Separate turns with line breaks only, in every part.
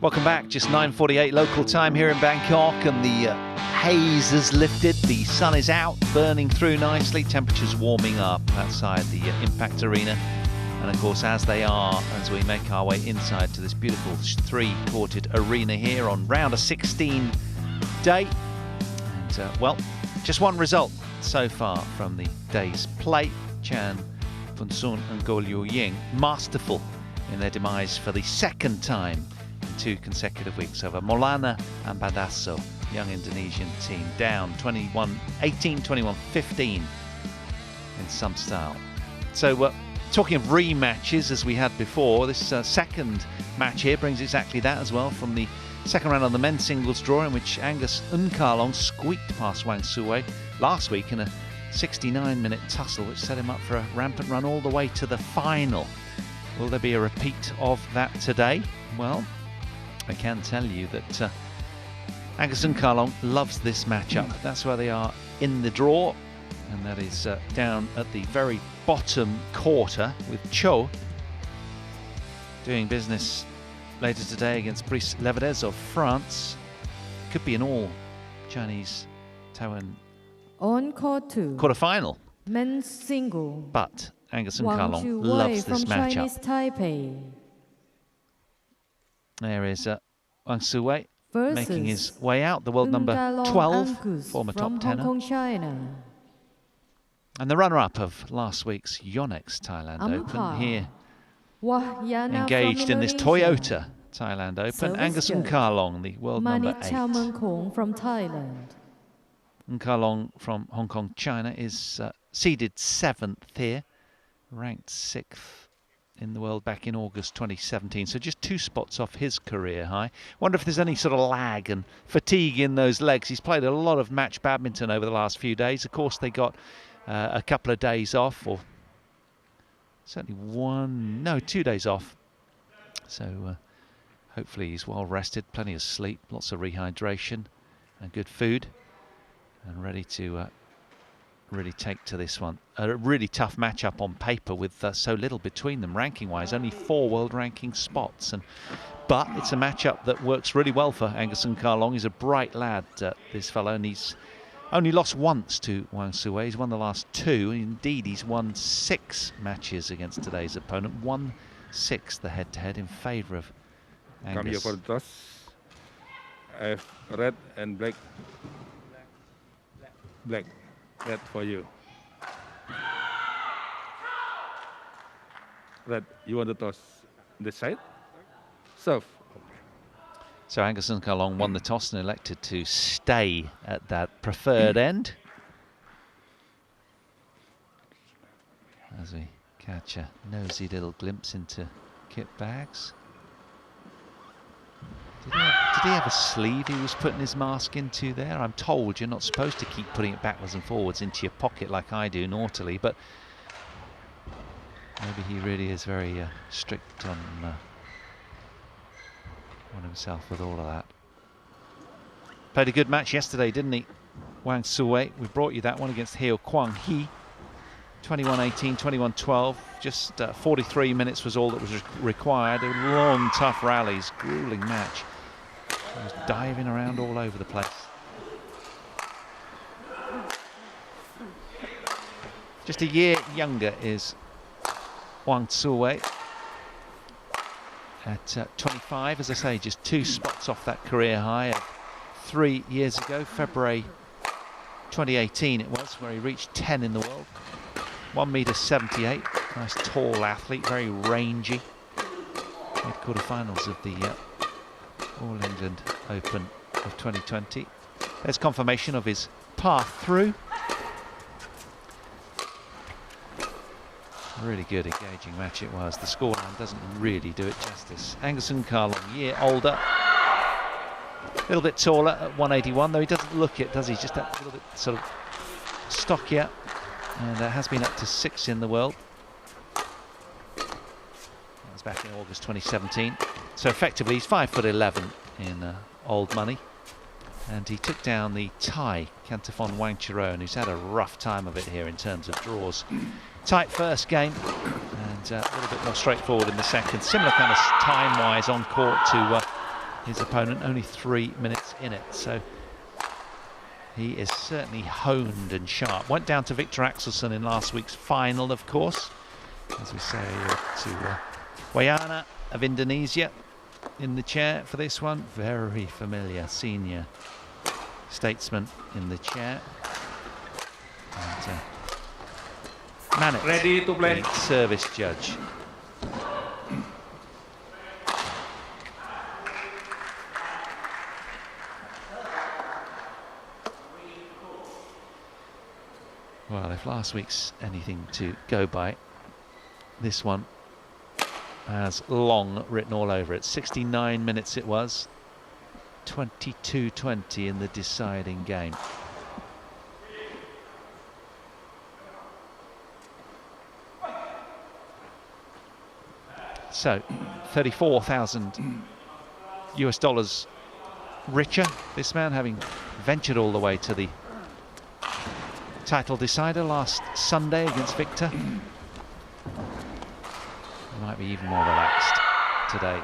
Welcome back, just 9:48 local time here in Bangkok, and the haze has lifted, the sun is out, burning through nicely, temperatures warming up outside the Impact Arena. And of course, as we make our way inside to this beautiful three-courted arena here on round of 16 day. And well, just one result so far from the day's play. Chan Phunsun and Goh Liu Ying masterful in their demise for the second time in 2 consecutive weeks over Maulana and Badasso, young Indonesian team, down 21-18, 21-15 in some style. So talking of rematches, as we had before, this second match here brings exactly that as well, from the second round of the men's singles draw, in which Angus Unkalong squeaked past Wang Tzu Wei last week in a 69-minute tussle, which set him up for a rampant run all the way to the final. Will there be a repeat of that today? Well, I can tell you that Angus Unkalong loves this matchup. That's where they are in the draw, and that is down at the very bottom quarter, with Cho doing business later today against Brice Levedez of France. Could be an all Chinese Taiwan
on court 2
quarter-final.
Men's single.
But Angus
Wang
Unkalong
Tzu Wei
loves this
from
matchup.
Chinese Taipei.
There is Wang Tzu Wei
Versus
making his way out, the world number 12,
Angus
former top
from
tenor.
Hong Kong, China.
And the runner-up of last week's Yonex Thailand Open here, engaged in this Toyota Thailand Open.
Service
Angus
judge.
Unkalong, the world number 8.
From Thailand.
Unkalong from Hong Kong, China, is seeded 7th here, ranked 6th in the world back in August 2017. So just 2 spots off his career high. Wonder if there's any sort of lag and fatigue in those legs. He's played a lot of match badminton over the last few days. Of course, they got a couple of days off, or certainly 2 days off. So hopefully he's well rested, plenty of sleep, lots of rehydration and good food, and ready to really take to this one. A really tough matchup on paper, with so little between them ranking-wise, only 4 world ranking spots. But it's a matchup that works really well for Angus Unkalong. He's a bright lad, this fellow, and he's only lost once to Wang Tzu Wei. He's won the last 2. Indeed, he's won 6 matches against today's opponent. 1-6 the head-to-head in favour of Angus.
Come here for the toss. I have red and black. Black. Red for you. Red, you want the toss this side? Serve.
So Angus Unkalong won the toss and elected to stay at that preferred end. As we catch a nosy little glimpse into kit bags. Did he have a sleeve he was putting his mask into there? I'm told you're not supposed to keep putting it backwards and forwards into your pocket like I do naughtily, but maybe he really is very strict on himself with all of that. Played a good match yesterday, didn't he? Wang Tzu Wei. We brought you that one against Heo Kwang Hee. 21-18, 21-12. Just 43 minutes was all that was required. Long, tough rallies. Grueling match. He was diving around all over the place. Just a year younger is Wang Tzu Wei. At 25, as I say, just 2 spots off that career high 3 years ago, February 2018 it was, where he reached 10 in the world. 1m78, nice tall athlete, very rangy. Made quarterfinals of the All England Open of 2020. There's confirmation of his path through. Really good, engaging match it was. The scoreline doesn't really do it justice. Angus Unkalong, year older, a little bit taller at 181, though he doesn't look it, does he? Just that little bit sort of stockier, and has been up to 6 in the world. That was back in August 2017. So effectively, he's 5'11" in old money, and he took down the Thai Cantafon Wang Chiron, who's had a rough time of it here in terms of draws. Tight first game, and a little bit more straightforward in the second. Similar kind of time-wise on court to his opponent, only 3 minutes in it. So he is certainly honed and sharp. Went down to Victor Axelsen in last week's final, of course. As we say, to Wayana of Indonesia in the chair for this one. Very familiar senior statesman in the chair. And Manet,
Ready to play.
the service judge. Well, if last week's anything to go by, this one has long written all over it. 69 minutes it was, 22-20 in the deciding game. So, 34,000 US dollars richer, this man, having ventured all the way to the title decider last Sunday against Victor. He might be even more relaxed today,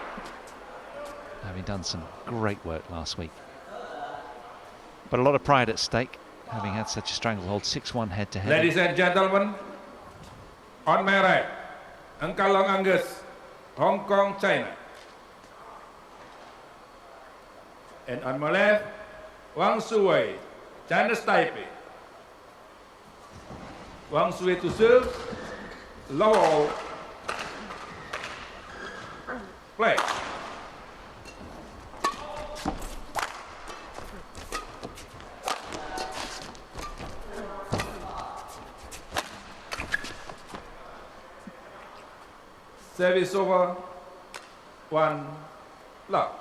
having done some great work last week. But a lot of pride at stake, having had such a stranglehold. 6-1 head-to-head.
Ladies and gentlemen, on my right, Angkalong Angus, Hong Kong, China. And on my left, Wang Tzu Wei, China's Taipei. Wang Tzu Wei to serve, low, play. Service over, 1 love.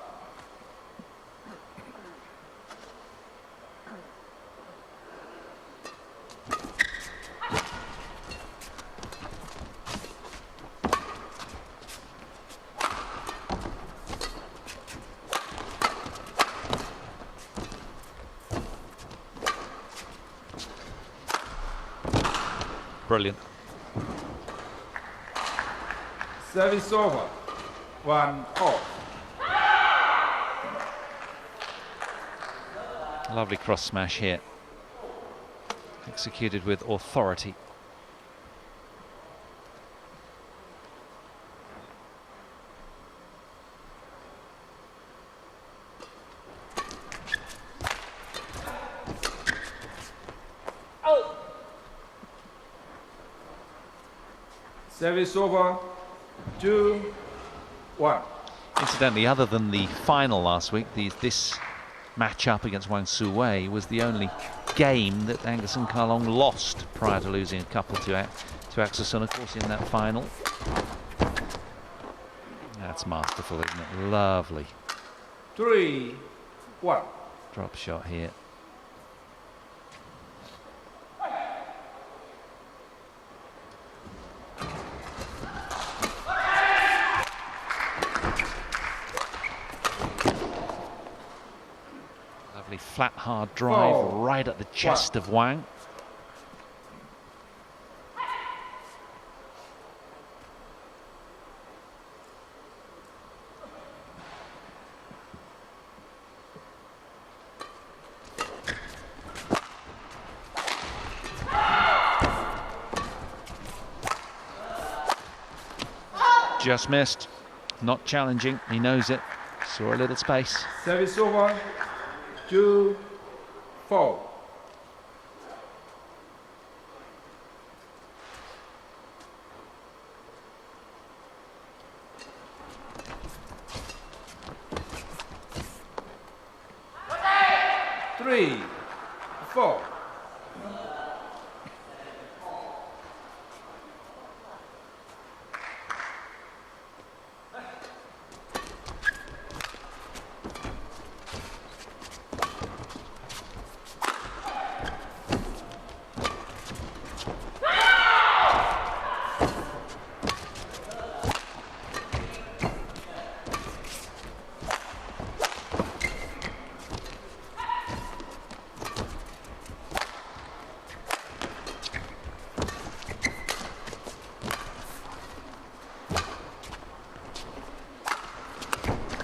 Brilliant.
Service over, 1 off.
Lovely cross smash here, executed with authority.
Service over, 2, 1.
Incidentally, other than the final last week, this match-up against Wang Tzu Wei was the only game that Angus and Kalong lost prior to losing a couple to Axelsen, of course, in that final. That's masterful, isn't it? Lovely
3, 1.
drop shot here. Lovely flat, hard drive right at the chest of Wang. Just missed, not challenging, he knows it, saw a little space.
Service over, 2, 4. Three, 4.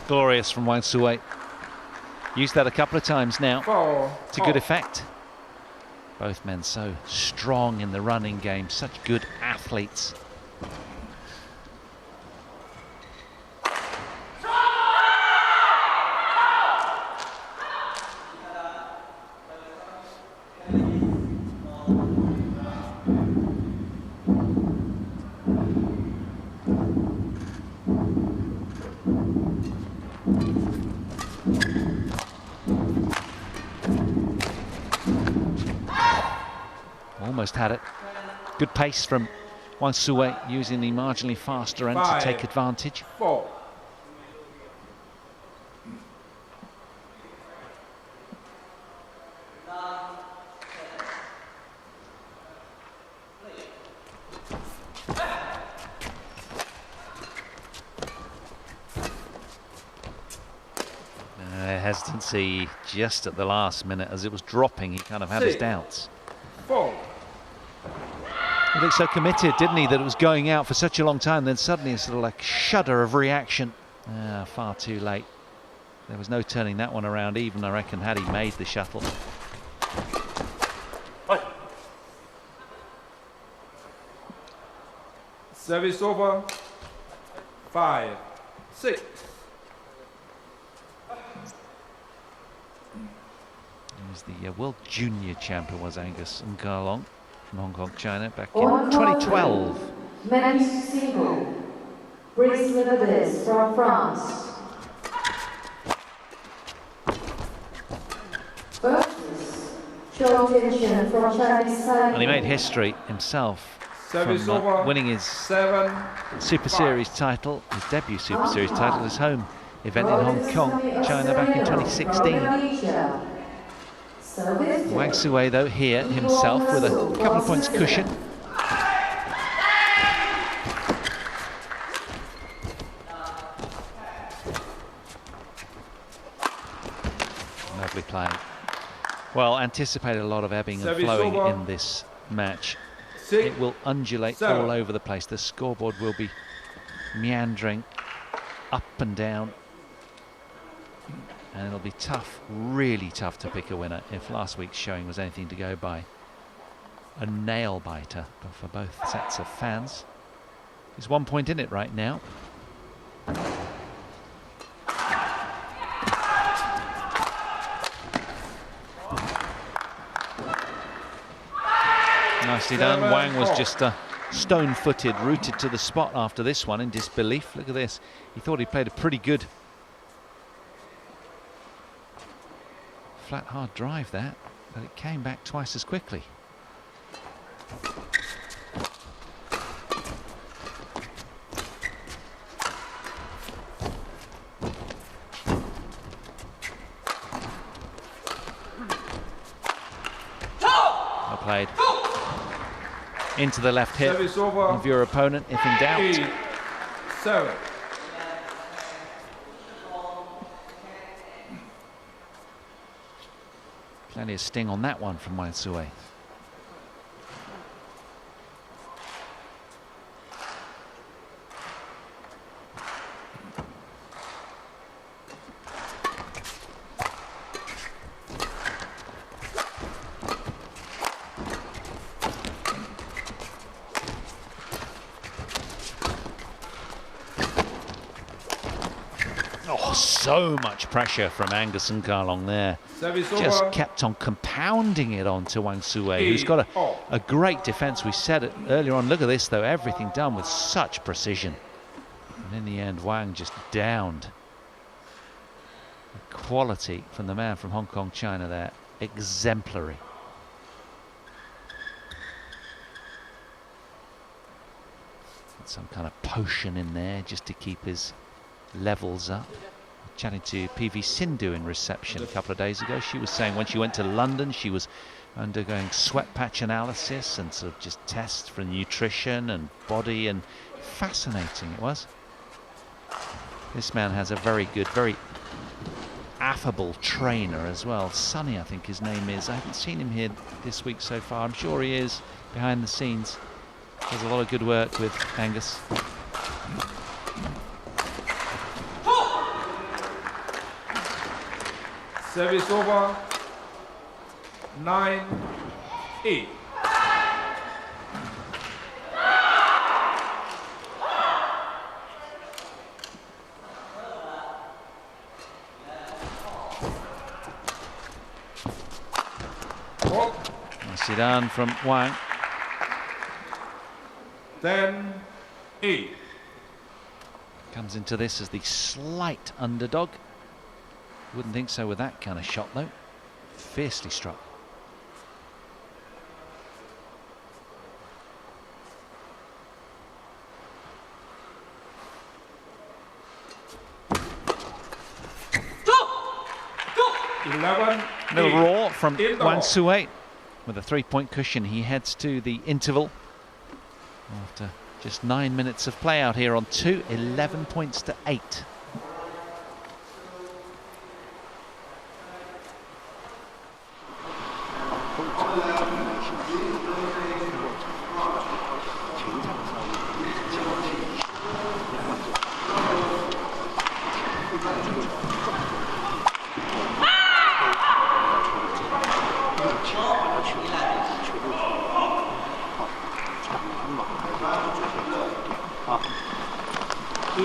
Glorious from Wang Tzu Wei. Used that a couple of times now to good effect. Both men so strong in the running game, such good athletes. Almost had it. Good pace from Wang Tzu Wei, using the marginally faster end to take advantage.
4.
Hesitancy just at the last minute as it was dropping. He kind of had his doubts.
4.
He looked so committed, didn't he, that it was going out for such a long time. Then suddenly a sort of like shudder of reaction. Far too late. There was no turning that one around, even, I reckon, had he made the shuttle.
Service over. 5, 6.
The World Junior champion was Angus from Hong Kong, China, back in 2012.
Men's single, Brice Levis from France. Versus Zhou Tianchen from Chinese Taipei.
And he made history himself
Service
from
over.
winning his
7,
Super
5.
Series title, his debut Super Series title, his home event in Hong Kong, China, back in 2016. Wang Tzu Wei, though, here himself with a couple of points cushion. Lovely play. Well, anticipated a lot of ebbing and flowing in this match. It will undulate all over the place. The scoreboard will be meandering up and down. And it'll be tough, really tough to pick a winner if last week's showing was anything to go by. A nail biter for both sets of fans. There's 1 point in it right now. Nicely done. Wang was just stone-footed, rooted to the spot after this one in disbelief. Look at this. He thought he played a pretty good flat hard drive that, but it came back twice as quickly. Well played. Into the left hip of your opponent, if in doubt.
8, 7.
Plenty of sting on that one from Wang Tzu Wei. Oh, so much pressure from Angus and Karlong there. Just kept on compounding it onto Wang Tzu Wei, who's got a great defense. We said it earlier on. Look at this, though. Everything done with such precision. And in the end, Wang just downed. The quality from the man from Hong Kong, China there. Exemplary. Some kind of potion in there just to keep his levels up. Chatting to PV Sindhu in reception a couple of days ago. She was saying when she went to London, she was undergoing sweat patch analysis and sort of just tests for nutrition and body, and fascinating it was. This man has a very good, very affable trainer as well. Sonny, I think his name is. I haven't seen him here this week so far. I'm sure he is behind the scenes. Does a lot of good work with Angus.
Service over. 9-8.
Nicely done from Wang.
10-8.
Comes into this as the slight underdog. Wouldn't think so with that kind of shot, though. Fiercely struck. Little raw from Wang Tzu Wei. With a 3-point cushion, he heads to the interval after just 9 minutes of play out here on 2, 11 points to 8.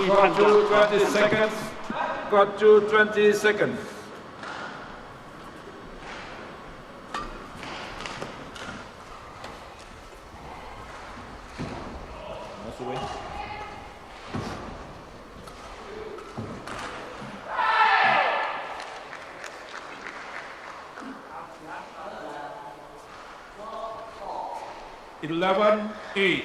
Got you 20 seconds. Got you 20 seconds. Eleven, 8.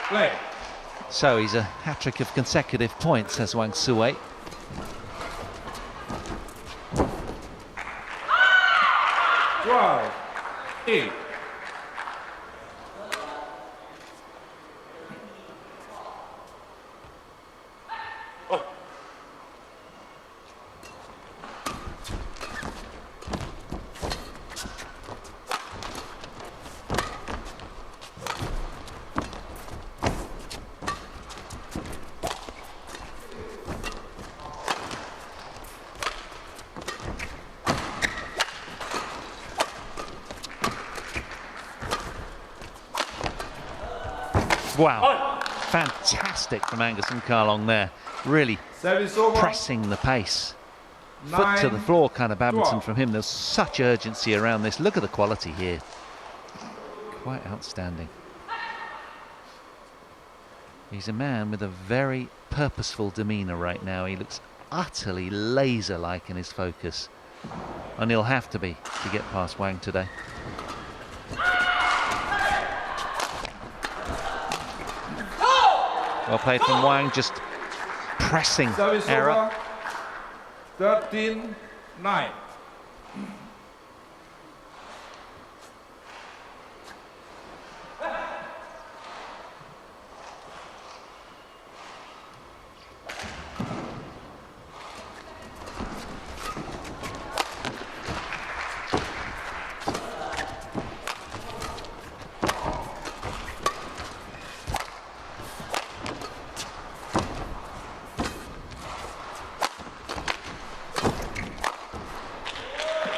Play.
So he's a hat-trick of consecutive points, as Wang Tzu Wei.
Drive. 8.
Wow, fantastic from Angus and Carlong there. Really pressing the pace. Foot to the floor kind of badminton from him. There's such urgency around this. Look at the quality here. Quite outstanding. He's a man with a very purposeful demeanour right now. He looks utterly laser-like in his focus. And he'll have to be to get past Wang today. Well played from Wang, just pressing error.
13-9.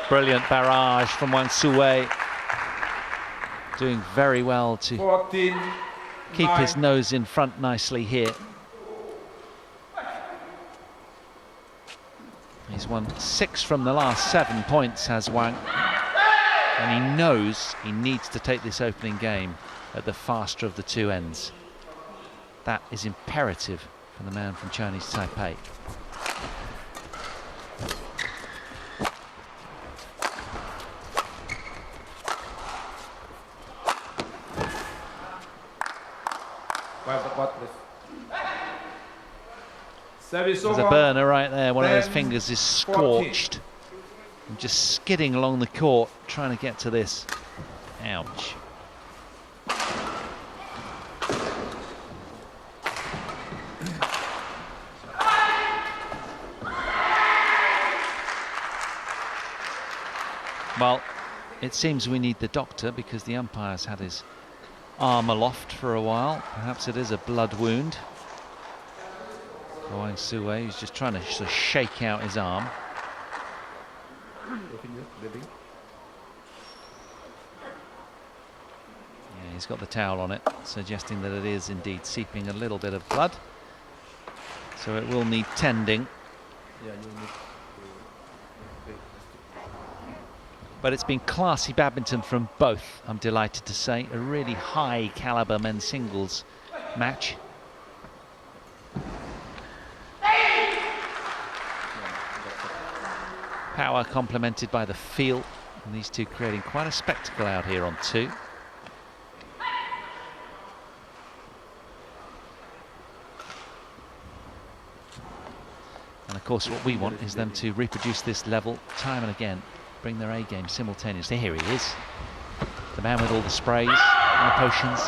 Brilliant barrage from Wang Tzu Wei. Doing very well to
14,
keep
9.
his nose in front nicely here. He's won 6 from the last 7 points, has Wang. And he knows he needs to take this opening game at the faster of the two ends. That is imperative for the man from Chinese Taipei. There's
There's
a burner right there. One of those fingers is scorched. And just skidding along the court, trying to get to this. Ouch. Well, it seems we need the doctor because the umpire's had his arm aloft for a while. Perhaps it is a blood wound. Wang Tzu Wei is just trying to sort of shake out his arm. Yeah, he's got the towel on it, suggesting that it is indeed seeping a little bit of blood. So it will need tending. But it's been classy badminton from both, I'm delighted to say. A really high caliber men's singles match. Power complemented by the feel, and these two creating quite a spectacle out here on 2. And of course what we want is them to reproduce this level time and again, bring their A game simultaneously. Here he is, the man with all the sprays and the potions.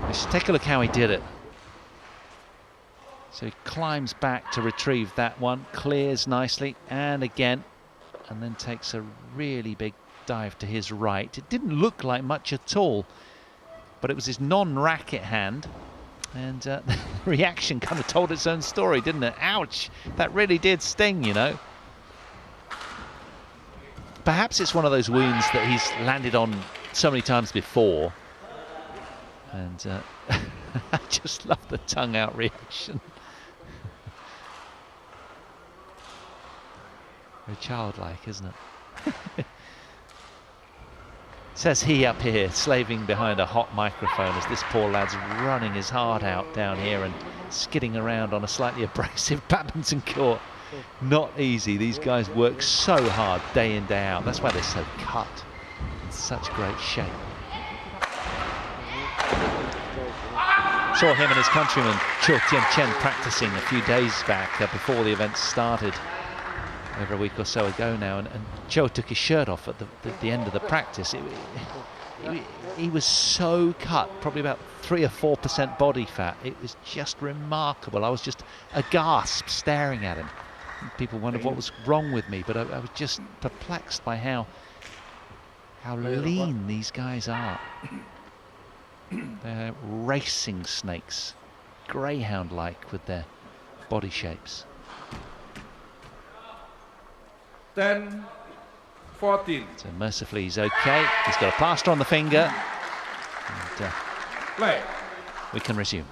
Just take a look how he did it. So he climbs back to retrieve that one, clears nicely, and again, and then takes a really big dive to his right. It didn't look like much at all, but it was his non-racket hand, and the reaction kind of told its own story, didn't it? Ouch! That really did sting, you know. Perhaps it's one of those wounds that he's landed on so many times before, and I just love the tongue-out reaction. Very childlike, isn't it? Says he up here, slaving behind a hot microphone as this poor lad's running his heart out down here and skidding around on a slightly abrasive badminton court. Not easy. These guys work so hard day in, day out. That's why they're so cut. In such great shape. Saw him and his countryman Cho Tien Chen practicing a few days back before the event started. Over a week or so ago now, and Cho took his shirt off at the end of the practice. He was so cut, probably about 3 or 4% body fat. It was just remarkable. I was just aghast staring at him. People wondered what was wrong with me, but I was just perplexed by how lean these guys are. They're racing snakes, greyhound-like with their body shapes.
10-14.
So mercifully he's okay. He's got a plaster on the finger. And,
Play.
we can resume.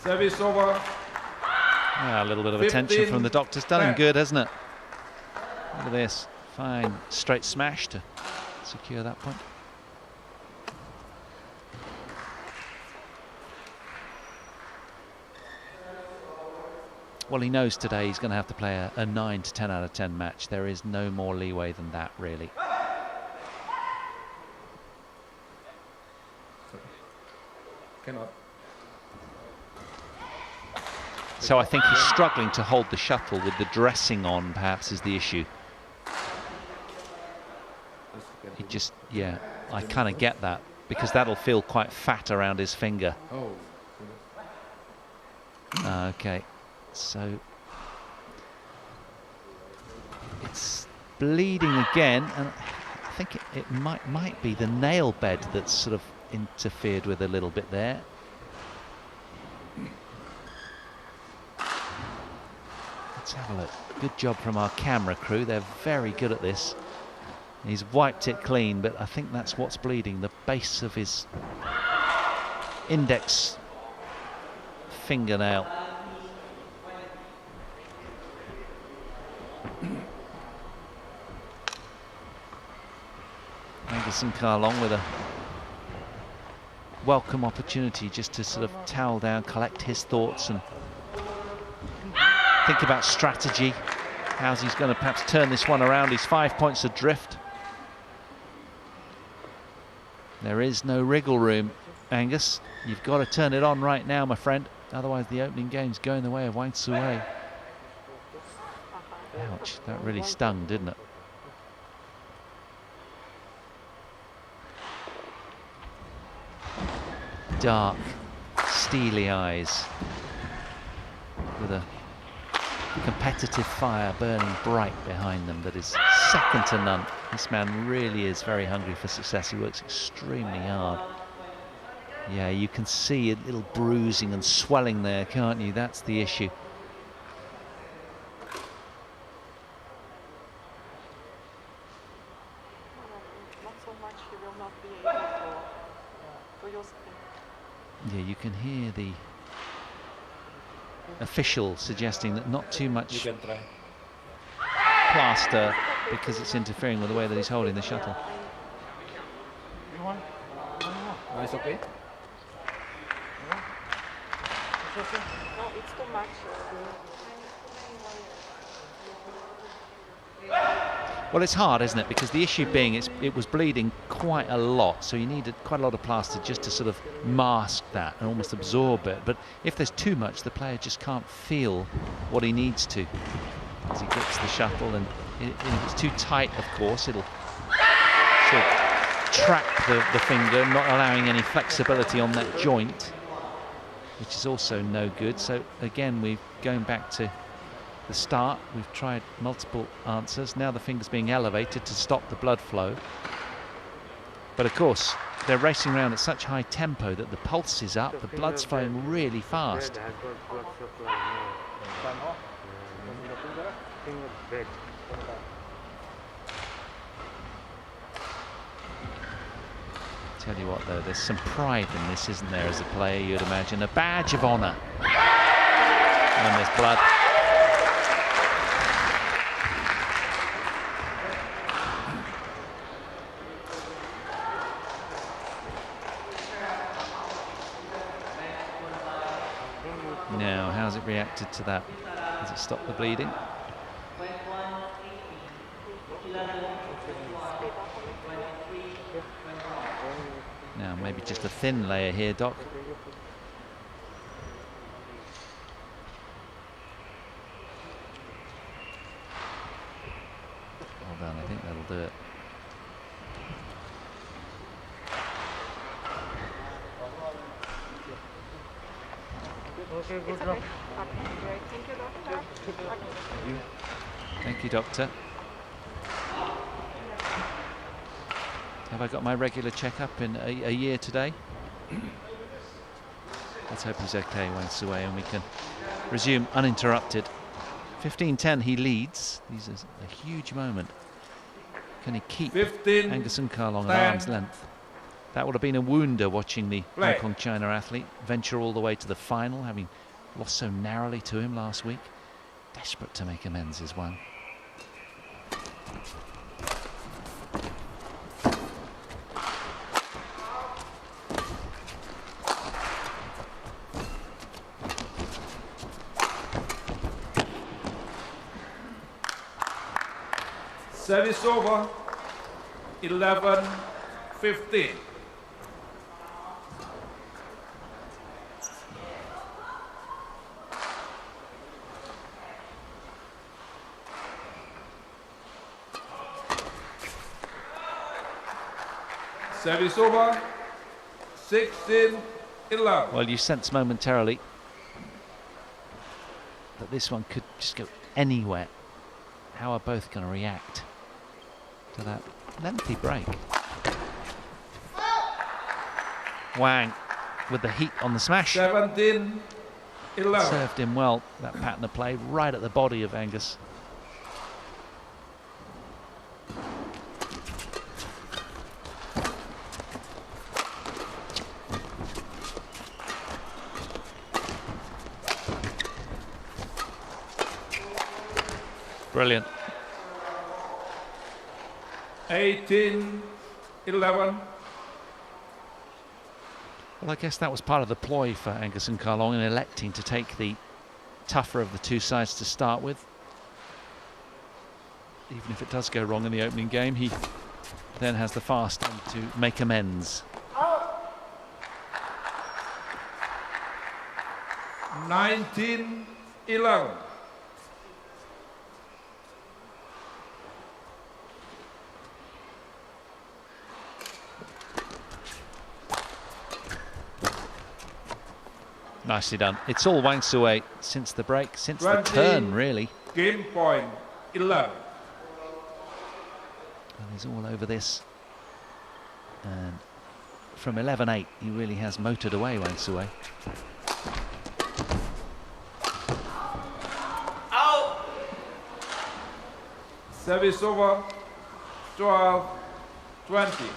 Service over.
A little bit of attention from the doctor's done him good, hasn't it? Look at this. Fine straight smash to secure that point. Well, he knows today he's going to have to play a 9 to 10 out of 10 match. There is no more leeway than that, really.
Cannot.
So I think he's struggling to hold the shuttle with the dressing on, perhaps, is the issue. He just, yeah, I kind of get that, because that'll feel quite fat around his finger. Okay, so it's bleeding again, and I think it might be the nail bed that's sort of interfered with a little bit there. Let's have a look. Good job from our camera crew. They're very good at this. He's wiped it clean, but I think that's what's bleeding. The base of his index fingernail. Angus and Carlong with a welcome opportunity just to sort of towel down, collect his thoughts and think about strategy. How's he's going to perhaps turn this one around? He's 5 points adrift. There is no wriggle room, Angus. You've got to turn it on right now, my friend. Otherwise the opening game's going the way of Wang Tzu Wei. Ouch, that really stung, didn't it? Dark, steely eyes with a competitive fire burning bright behind them that is second to none. This man really is very hungry for success. He works extremely hard. Yeah, you can see a little bruising and swelling there, can't you? That's the issue. Yeah, you can hear the official suggesting that not too much plaster because it's interfering with the way that he's holding the shuttle.
No, it's okay.
No, it's too much.
Well, it's hard, isn't it? Because the issue being it was bleeding quite a lot, so you needed quite a lot of plaster just to sort of mask that and almost absorb it. But if there's too much, the player just can't feel what he needs to as he grips the shuttle. And if it's too tight, of course, it'll sort of trap the finger, not allowing any flexibility on that joint, which is also no good. So again, we're going back to the start. We've tried multiple answers. Now the finger's being elevated to stop the blood flow. But of course, they're racing around at such high tempo that the pulse is up, the blood's flowing really fast. Tell you what though, there's some pride in this, isn't there, as a player, you'd imagine. A badge of honour when there's blood. Now, how's it reacted to that? Has it stopped the bleeding? Now, maybe just a thin layer here, Doc. Well done, I think that'll do it.
Okay, good luck. Thank you, doctor.
Thank you, doctor. Have I got my regular checkup in a year today? Let's hope he's okay, Wang Tzu Wei, and we can resume uninterrupted. 15-10, he leads. These are a huge moment. Can he keep
15,
Angus and Kalong at arm's length? That would have been a wounder watching the Hong Kong China athlete venture all the way to the final, having lost so narrowly to him last week. Desperate to make amends is Wang.
Service over. 11-15. Service over. 16-11.
Well, you sense momentarily that this one could just go anywhere. How are both going to react to that lengthy break? Wang with the heat on the smash.
17-11.
Served him well, that pattern of play, right at the body of Angus. Brilliant.
18-11.
Well, I guess that was part of the ploy for Angus and Kalong in electing to take the tougher of the two sides to start with. even if it does go wrong in the opening game, he then has the fast end to make amends.
19-11.
Nicely done. It's all Wang Tzu Wei since the break, since the
20.
turn, really.
Game point 11.
And he's all over this. And from 11-8, he really has motored away, Wang Tzu Wei.
Out! Service over. 12-20.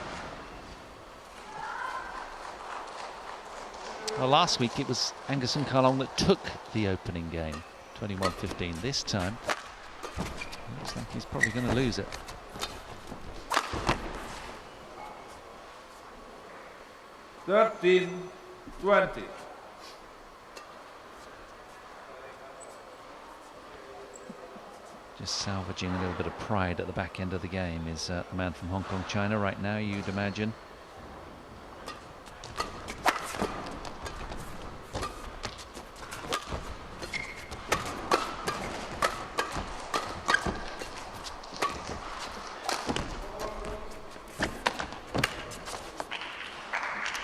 Well, last week it was Angus and Carlong that took the opening game, 21-15. This time, looks like he's probably going to lose it.
13-20.
Just salvaging a little bit of pride at the back end of the game is the man from Hong Kong, China right now, you'd imagine.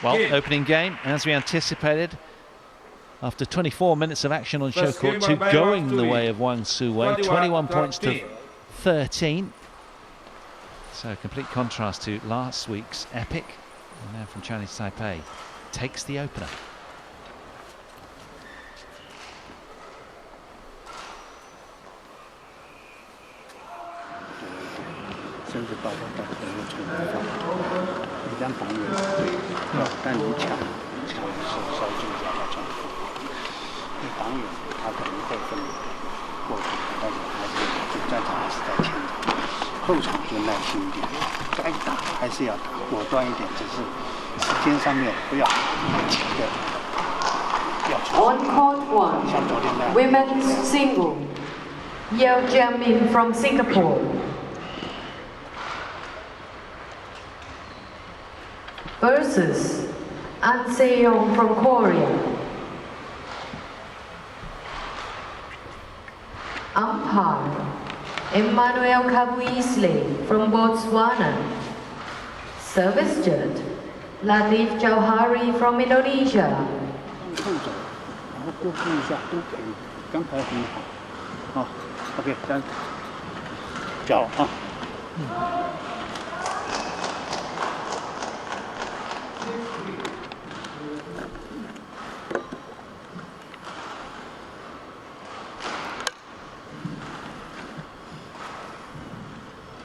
Well, opening game, as we anticipated, after 24 minutes of action on show court 2, going the way of Wang Tzu Wei, 21 points to 13. So complete contrast to last week's epic. And now from Chinese Taipei, takes the opener.
On court 1, women's single, Yeo Jiamin from Singapore versus An Se-yong from Korea. Umpire Emmanuel Kabuisle from Botswana. Service judge Latif Jauhari from Indonesia.
然后过渡一下都可以，刚才很好。好 ，OK， 咱脚啊。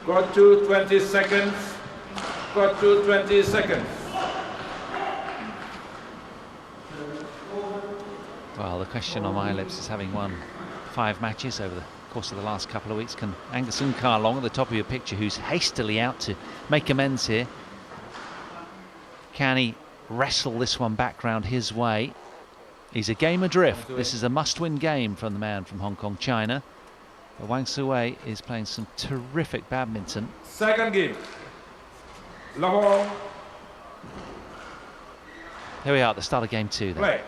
Got to 20 seconds. Got to 20 seconds.
Well, the question on my lips is, having won 5 matches over the course of the last couple of weeks, can Angus and Carlong at the top of your picture, who's hastily out to make amends here, can he wrestle this one back round his way? He's a game adrift. This is a must-win game from the man from Hong Kong, China. But Wang Tzu Wei is playing some terrific badminton.
Second game. Lahore.
Here we are at the start of game 2 then.
Play.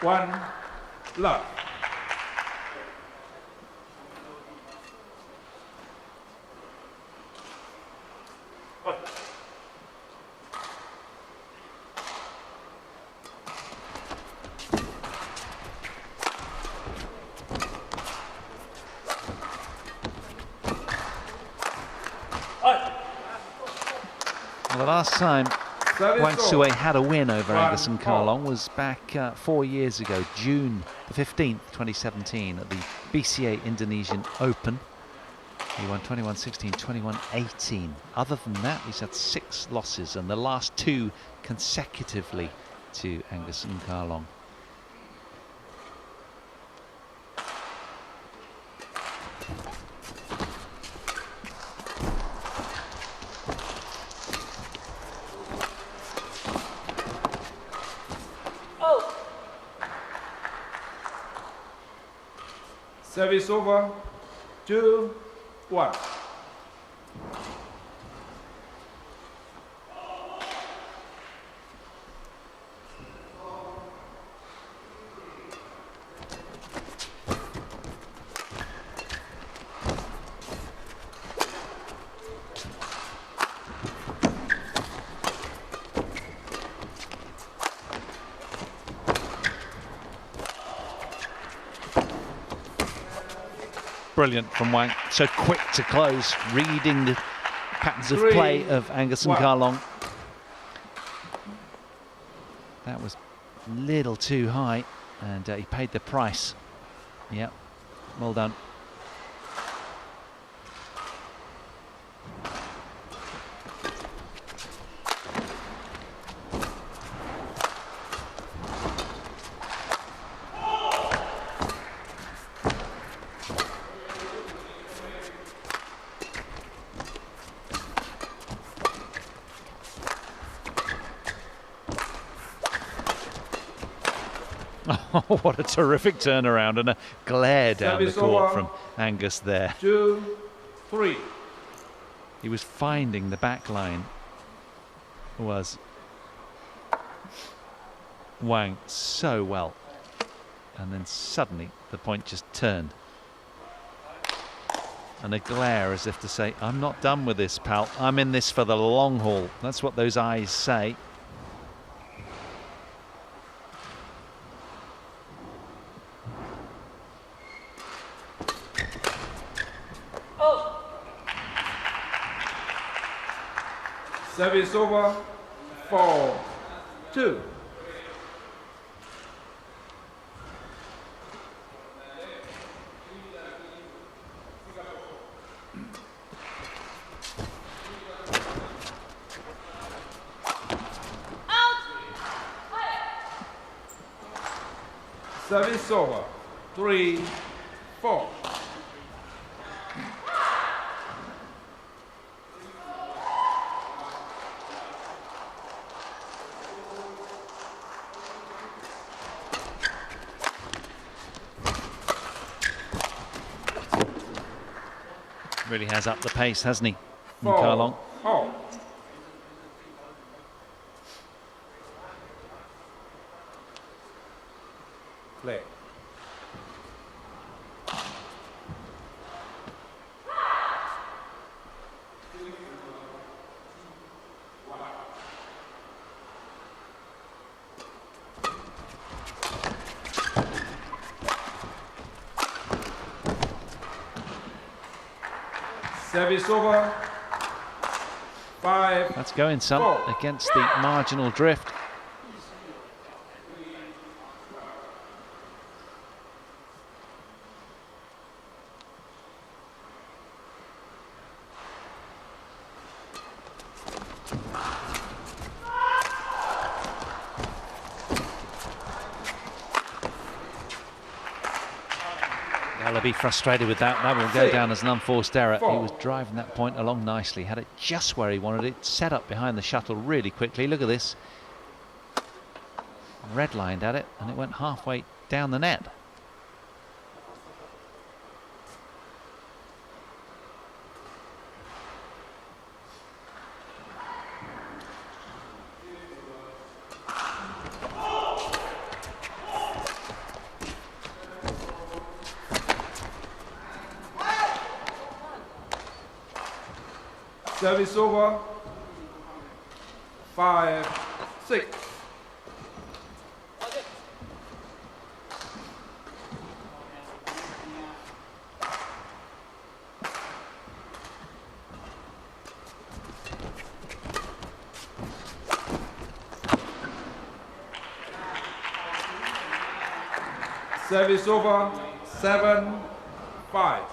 One love.
Well, the last time Wang Tzu Wei had a win over Angus and Carlong was back 4 years ago, June the 15th, 2017, at the BCA Indonesian Open. He won 21-16, 21-18. Other than that, he's had 6 losses, and the last 2 consecutively to Angus and Carlong.
Service over. 2-1.
Brilliant from Wang, so quick to close, reading the patterns of play of Angus and Karlong. That was a little too high, and he paid the price. Yep, well done. Oh, what a terrific turnaround and a glare down the court from Angus there.
2-3.
He was finding the back line, was Wang so well. And then suddenly the point just turned. And a glare as if to say, I'm not done with this, pal. I'm in this for the long haul. That's what those eyes say.
Service over. 4-2. Service over. 3-4.
Really has upped the pace, hasn't he, Karlong?
Oh. Play. Service over. 5.
That's going some against the marginal drift. They'll be frustrated with that. That will go down as an unforced error. He was driving that point along nicely, had it just where he wanted it, set up behind the shuttle really quickly. Look at this. Red-lined at it, and it went halfway down the net.
Service over. 5-6. Service over. 7-5.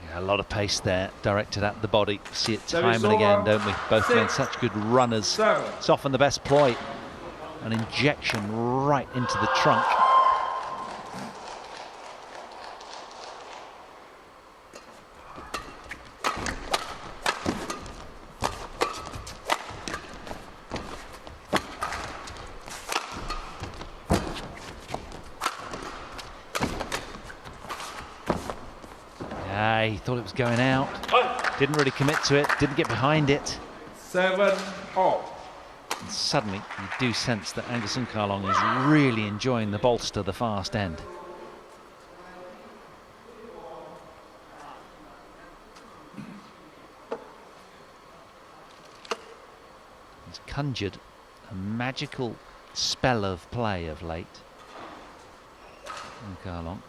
Yeah, a lot of pace there, directed at the body. See it time and again, don't we? Both men such good runners. It's often the best ploy. An injection right into the trunk. He thought it was going out. Didn't really commit to it, didn't get behind it.
7-all.
And suddenly, you do sense that Angus Nkalong is really enjoying the bolster, the fast end. He's conjured a magical spell of play of late. Nkalong.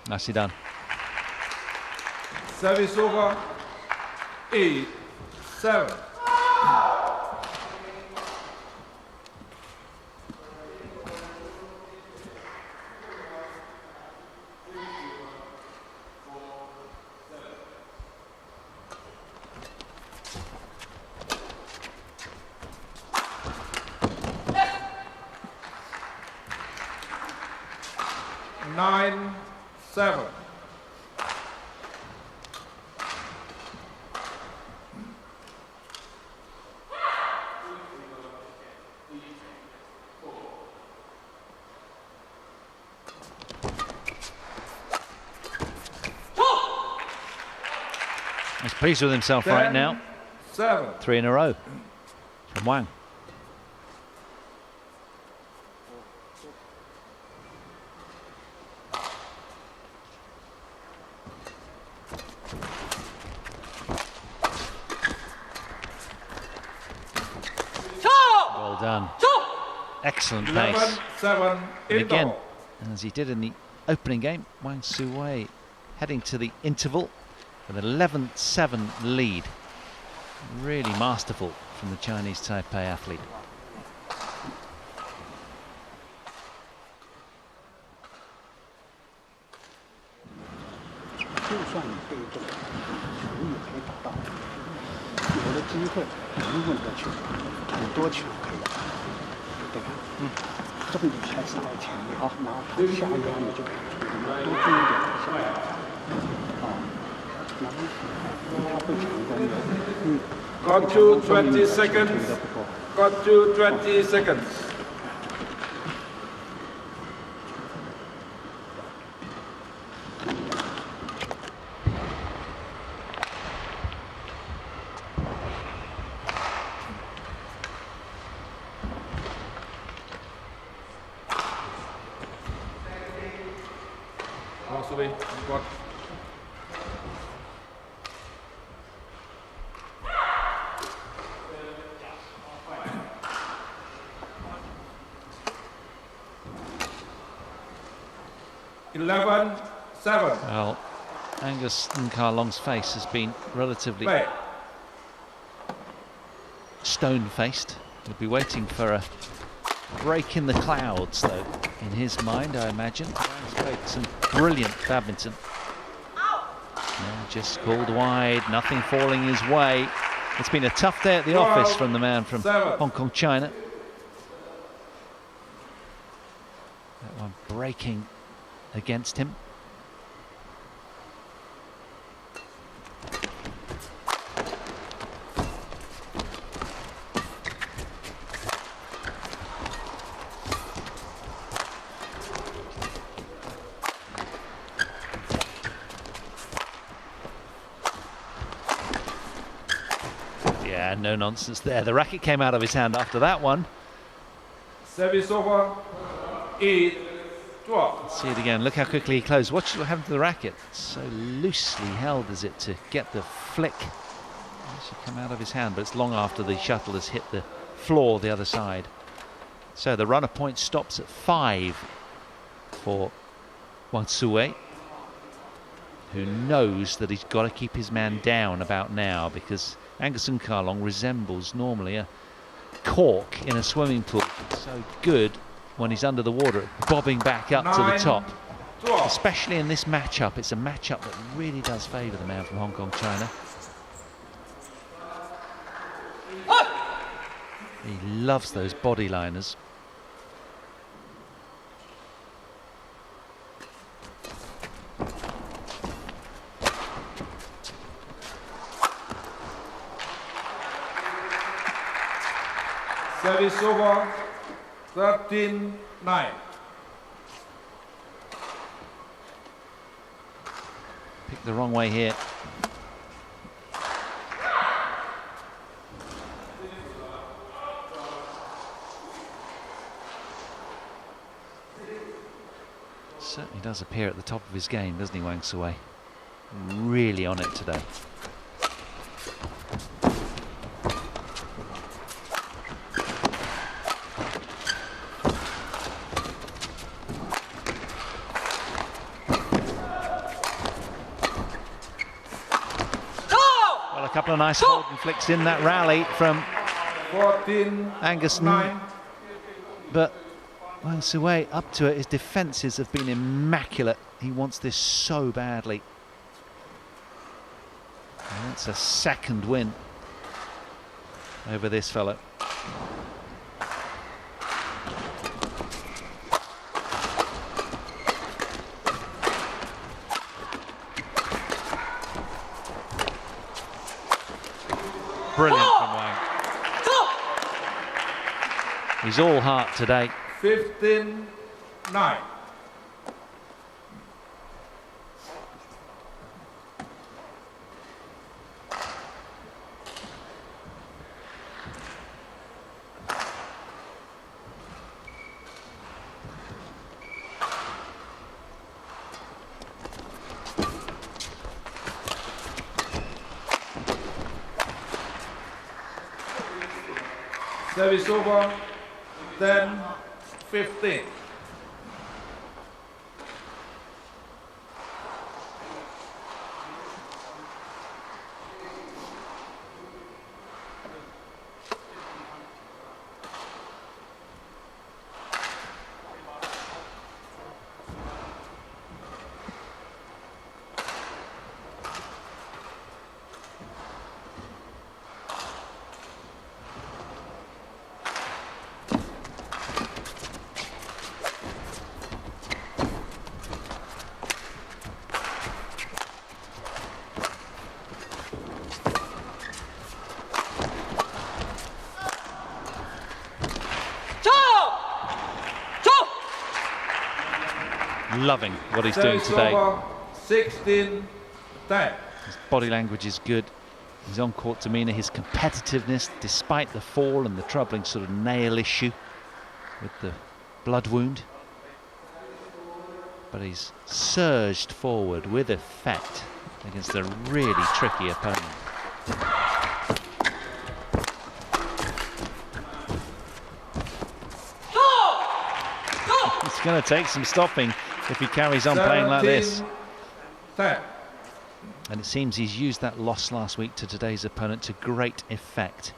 Nicely done.
Service over. 8-7. Nine, 7.
He's pleased with himself right now.
7.
3 in a row from Wang. Well done. Excellent pace.
11-7.
And again, as he did in the opening game, Wang Tzu Wei heading to the interval with an 11-7 lead. Really masterful from the Chinese Taipei athlete.
Got you 20 seconds. Got you 20 seconds. Wang got 11-7.
Well, Angus Nkalong's face has been relatively stone-faced. He'll be waiting for a break in the clouds, though, in his mind, I imagine. He's played some brilliant badminton. Yeah, just called wide, nothing falling his way. It's been a tough day at the office from the man from Hong Kong, China. That one breaking against him. Yeah, no nonsense there. The racket came out of his hand after that one.
Service over. 8-12.
Let's see it again. Look how quickly he closed. Watch what happened to the racket. So loosely held is it to get the flick. It should come out of his hand, but it's long after the shuttle has hit the floor the other side. So the runner point stops at 5 for Wang Tzu Wei, who knows that he's got to keep his man down about now, because Angus Nkalong resembles normally a cork in a swimming pool. So good when he's under the water, bobbing back up to the top.
12.
Especially in this matchup, it's a matchup that really does favour the man from Hong Kong, China. He loves those body liners.
Service over, 13-9.
Picked the wrong way here. Certainly does appear at the top of his game, doesn't he, Wang Tzu Wei? Really on it today. Well, a couple of nice holding flicks in that rally from
14-9.
Angus, but Wang Tzu Wei up to it. His defences have been immaculate. He wants this so badly. And that's a second win over this fellow. Brilliant from Wang. He's all heart today.
15-9. Service over, 10-15.
Loving what he's doing today.
16-10.
His body language is good. His on-court demeanour, his competitiveness, despite the fall and the troubling sort of nail issue with the blood wound. But he's surged forward with effect against a really tricky opponent. It's going to take some stopping if he carries on playing like this.
10.
And it seems he's used that loss last week to today's opponent to great effect.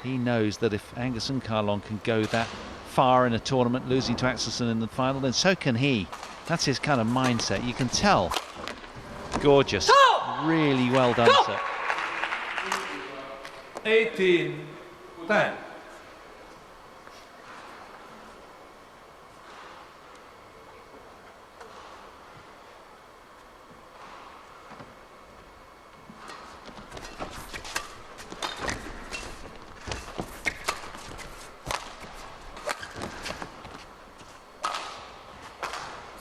He knows that if Angus and Carlon can go that far in a tournament, losing to Axelsen in the final, then so can he. That's his kind of mindset. You can tell. Gorgeous. Really well done, sir.
18-10.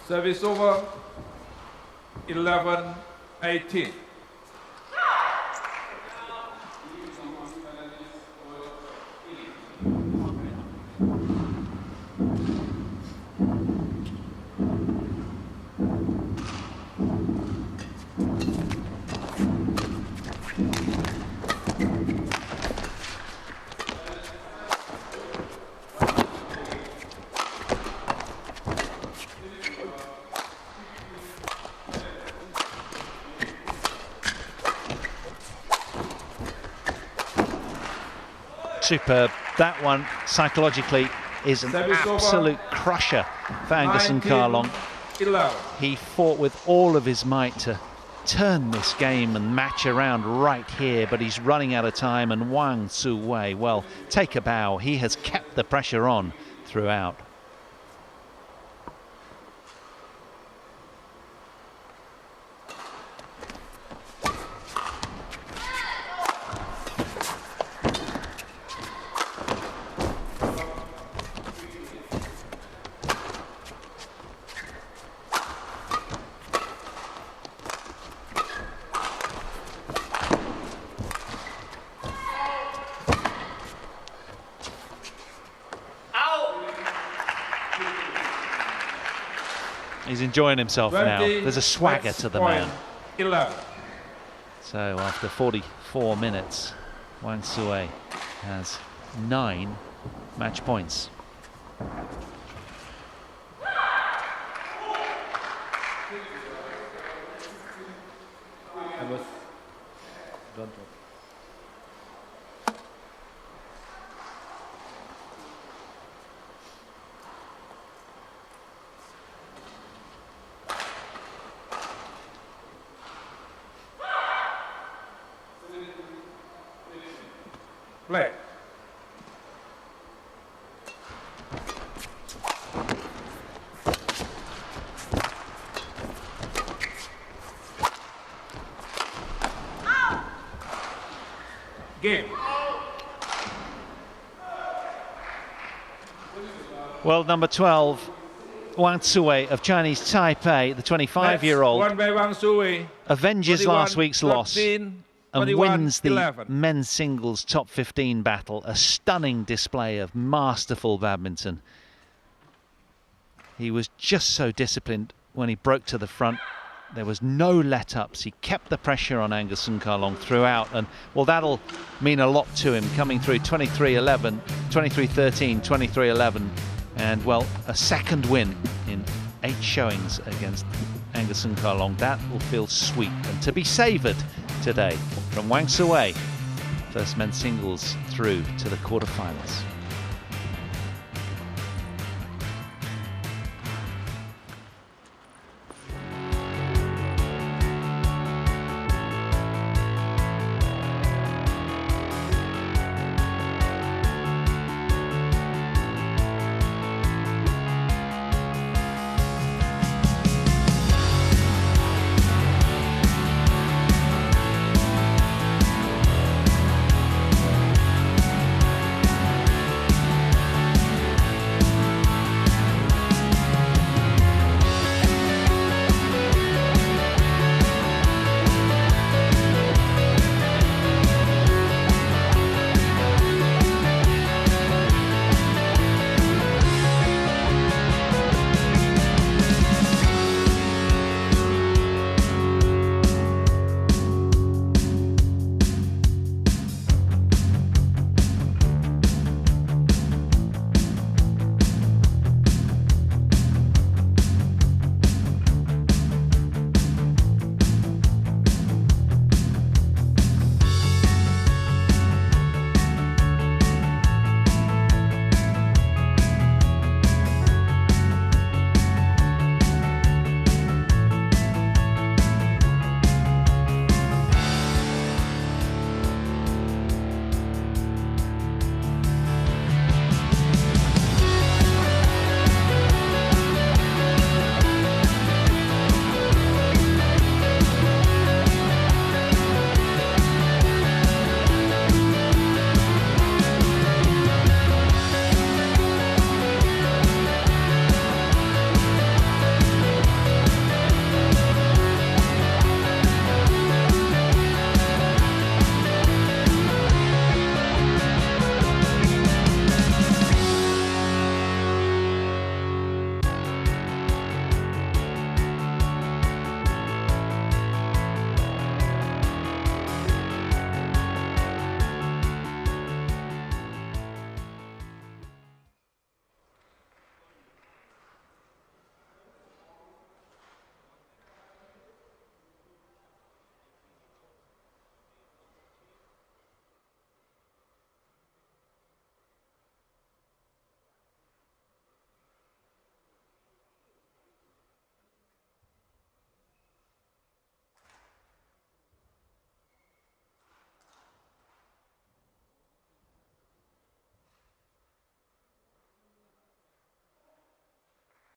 Service over, 11-18.
Superb. That one psychologically is an absolute crusher for Angus and Carlon. He fought with all of his might to turn this game and match around right here, but he's running out of time, and Wang Tzu Wei, well, take a bow. He has kept the pressure on throughout. He's enjoying himself now.
20
There's a swagger
match
to the
point,
man.
11.
So after 44 minutes, Wang Tzu Wei has 9 match points.
Angus, don't drop.
Play. Game.
World number 12, Wang Tzu Wei of Chinese Taipei, the 25-year-old,
Won by Wang Tzu Wei.
avenges
21,
last week's loss
13,
and
21,
wins the
11.
men's singles top 15 battle. A stunning display of masterful badminton. He was just so disciplined when he broke to the front. There was no let-ups. He kept the pressure on Angus and Karlong throughout, and well, that'll mean a lot to him coming through 23-11, 23-13, 23-11, and well, a second win in 8 showings against Angus and Karlong. That will feel sweet and to be savoured today from Wang Tzu Wei. First men's singles through to the quarterfinals.